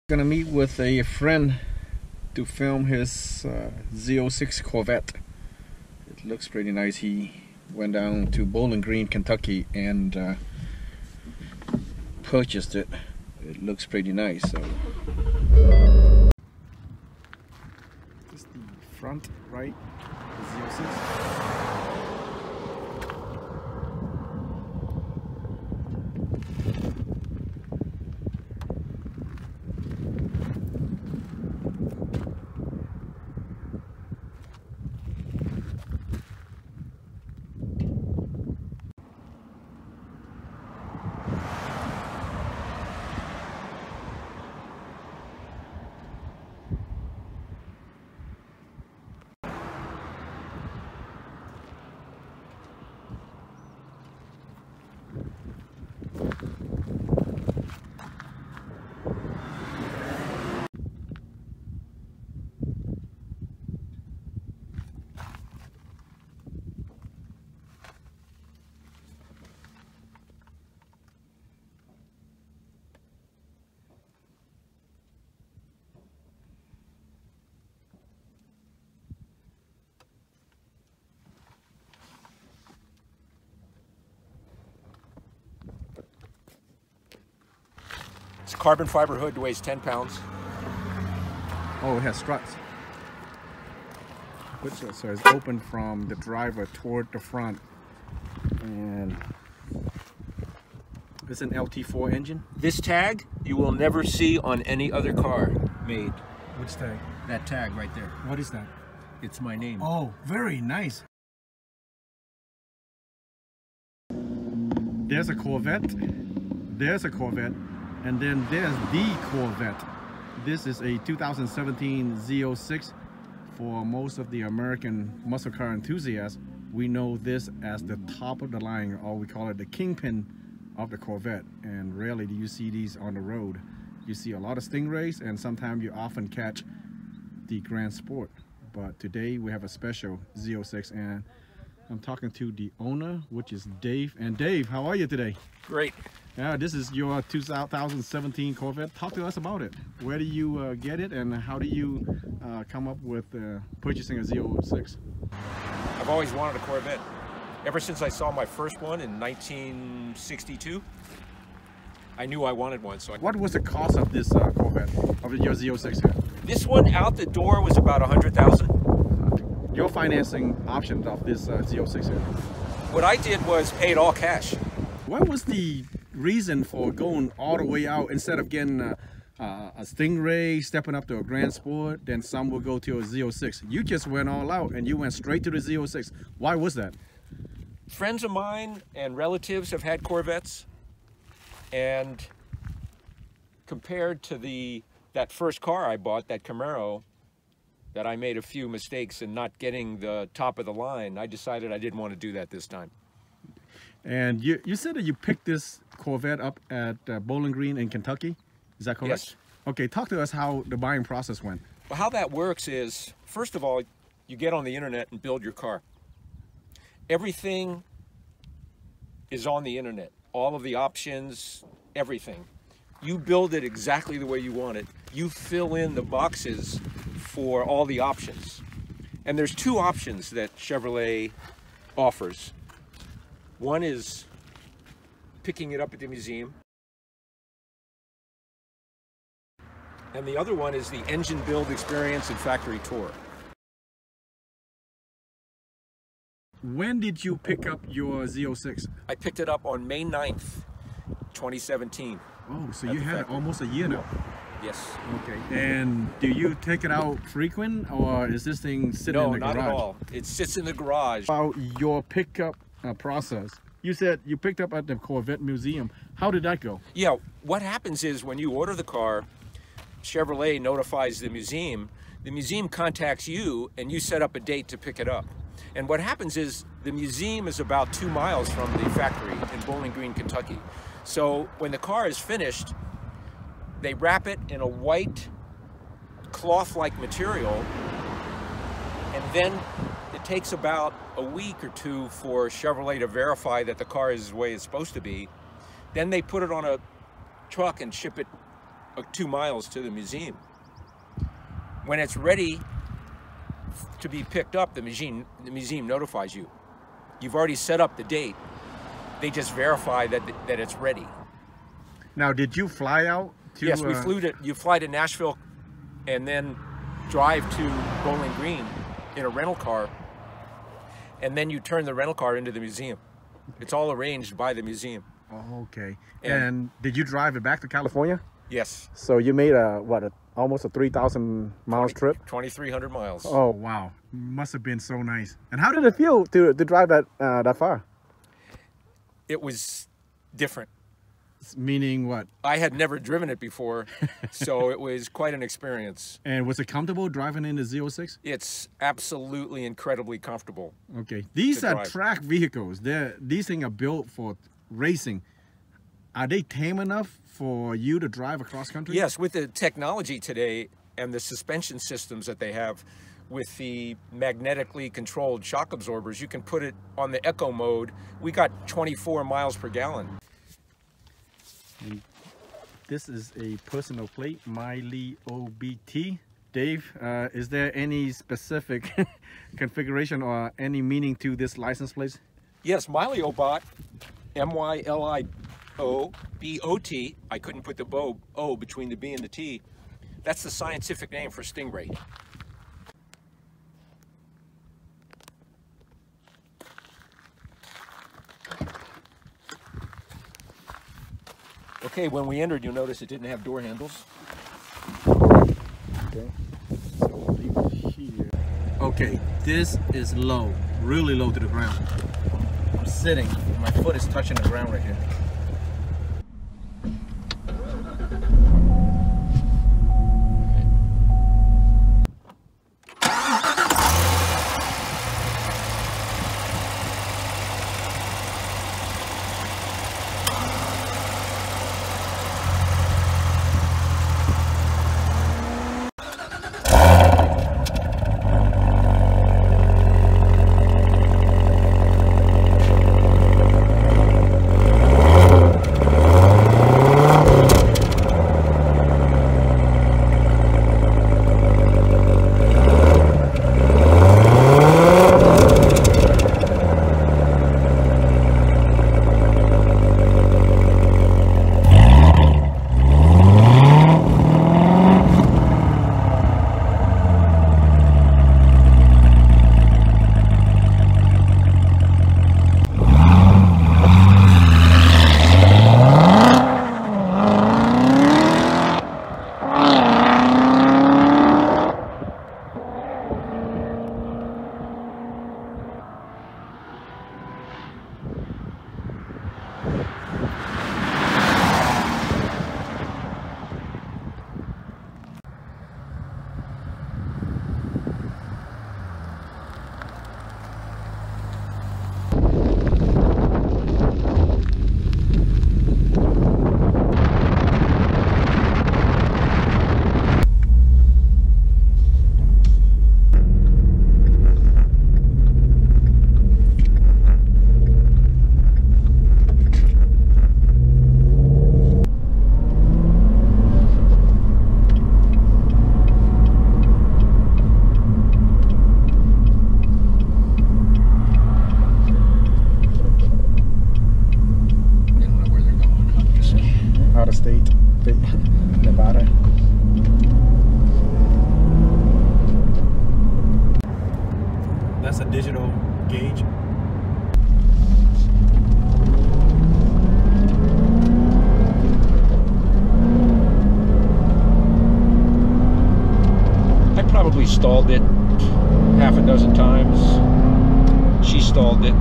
Gonna meet with a friend to film his Z06 Corvette. It looks pretty nice. He went down to Bowling Green, Kentucky and purchased it. It looks pretty nice. So this is the front, right? The Z06. It's a carbon fiber hood, weighs 10 pounds. Oh, it has struts. So it's open from the driver toward the front. And it's an LT4 engine. This tag you will never see on any other car made. Which tag? That tag right there. What is that? It's my name. Oh, very nice. There's a Corvette. There's a Corvette. And then there's the Corvette. This is a 2017 Z06. For most of the American muscle car enthusiasts, we know this as the top of the line, or we call it the kingpin of the Corvette. And rarely do you see these on the road. You see a lot of Stingrays, and sometimes you often catch the Grand Sport. But today we have a special Z06, and I'm talking to the owner, which is Dave. And Dave, how are you today? Great. Yeah, this is your 2017 Corvette. Talk to us about it. Where do you get it, and how do you come up with purchasing a Z06? I've always wanted a Corvette. Ever since I saw my first one in 1962, I knew I wanted one. So what was the cost of this Corvette, of your Z06 here? This one out the door was about $100,000. Your financing options of this Z06 here? What I did was paid all cash. What was the reason for going all the way out instead of getting a Stingray, stepping up to a Grand Sport, then some will go to a Z06? You just went all out and you went straight to the Z06. Why was that? Friends of mine and relatives have had Corvettes, and compared to that first car I bought, that Camaro, that I made a few mistakes in not getting the top of the line, I decided I didn't want to do that this time. And you said that you picked this Corvette up at Bowling Green in Kentucky. Is that correct? Yes. Okay, talk to us how the buying process went. Well, how that works is, first of all, you get on the internet and build your car. Everything is on the internet. All of the options, everything. You build it exactly the way you want it. You fill in the boxes for all the options. And there's two options that Chevrolet offers. One is picking it up at the museum, and the other one is the engine build experience and factory tour. When did you pick up your Z06? I picked it up on May 9th, 2017. Oh, so you had it almost a year now. Yes. Okay. And do you take it out frequent, or is this thing sitting in the garage? No, not at all. It sits in the garage. About your pickup process. You said you picked up at the Corvette Museum. How did that go? Yeah, what happens is when you order the car, Chevrolet notifies the museum contacts you, and you set up a date to pick it up. And what happens is the museum is about 2 miles from the factory in Bowling Green, Kentucky. So when the car is finished, they wrap it in a white cloth-like material, and then it takes about a week or two for Chevrolet to verify that the car is the way it's supposed to be. Then they put it on a truck and ship it 2 miles to the museum. When it's ready to be picked up, the museum notifies you. You've already set up the date. They just verify that it's ready. Now, did you fly out to? Yes, we flew to. You fly to Nashville, and then drive to Bowling Green in a rental car, and then you turn the rental car into the museum. It's all arranged by the museum. Oh, okay. And did you drive it back to California? Yes. So you made almost a 3,000 miles trip? 2,300 miles. Oh, wow. Must have been so nice. And how did it feel to drive that far? It was different. Meaning what? I had never driven it before, so it was quite an experience. And was it comfortable driving in the Z06? It's absolutely incredibly comfortable. Okay. These are track vehicles. These things are built for racing. Are they tame enough for you to drive across country? Yes, with the technology today and the suspension systems that they have with the magnetically controlled shock absorbers, you can put it on the eco mode. We got 24 miles per gallon. And this is a personal plate, Miley OBT. Dave, is there any specific configuration or any meaning to this license plate? Yes, Miley Obot, M-Y-L-I-O-B-O-T. I couldn't put the O between the B and the T. That's the scientific name for Stingray. Okay, when we entered, you'll notice it didn't have door handles. Okay, so we'll leave it here. Okay, this is low, really low to the ground. I'm sitting, my foot is touching the ground right here. State, Nevada. That's a digital gauge. I probably stalled it half a dozen times. She stalled it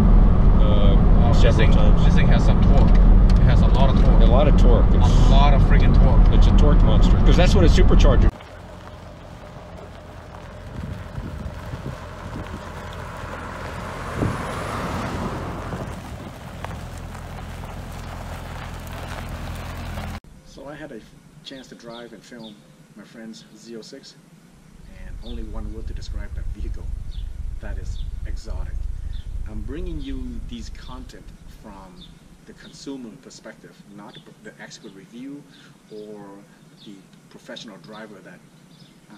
several times. This thing has some torque. It has a lot of torque. A lot of torque. A lot of freaking torque. It's a torque monster. Because that's what a supercharger. So I had a chance to drive and film my friend's Z06, and only one word to describe that vehicle. That is exotic. I'm bringing you these content from the consumer perspective, not the expert review or the professional driver that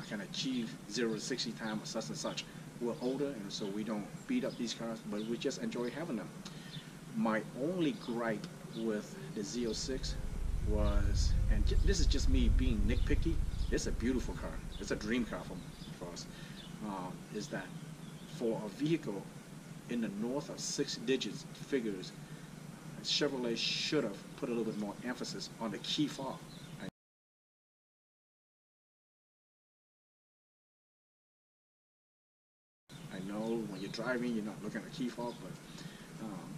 can achieve 0 to 60 time or such and such. We're older, and so we don't beat up these cars, but we just enjoy having them. My only gripe with the Z06 was, and this is just me being nitpicky, it's a beautiful car. It's a dream car for us. Is that for a vehicle in the north of 6 digits figures, Chevrolet should have put a little bit more emphasis on the key fob. I know when you're driving, you're not looking at the key fob, but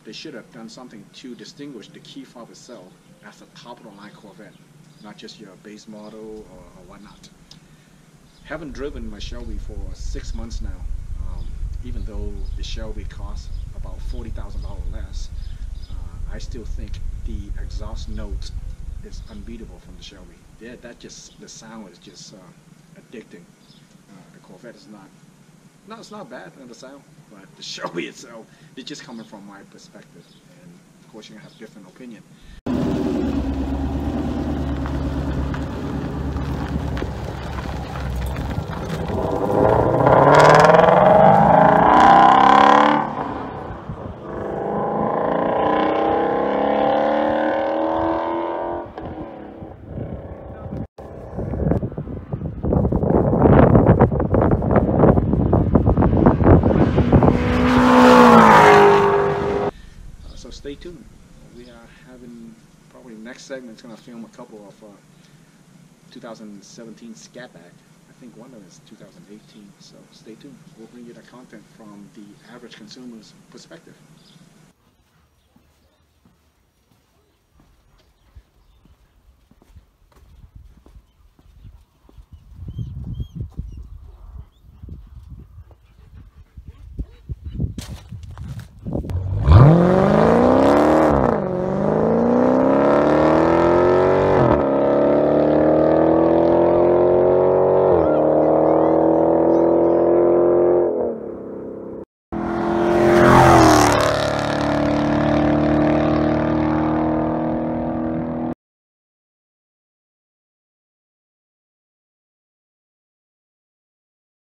they should have done something to distinguish the key fob itself as a top-of-the-line Corvette, not just your base model or whatnot. Haven't driven my Shelby for 6 months now, even though the Shelby costs about $40,000 less. I still think the exhaust note is unbeatable from the Shelby. Yeah, the sound is just addicting. The Corvette is not. No, it's not bad in the sound, but the Shelby itself, it's just coming from my perspective, and of course you're gonna have different opinion. So stay tuned. We are having, probably next segment is going to film a couple of 2017 Scat Bag. I think one of them is 2018, so stay tuned. We'll bring you the content from the average consumer's perspective.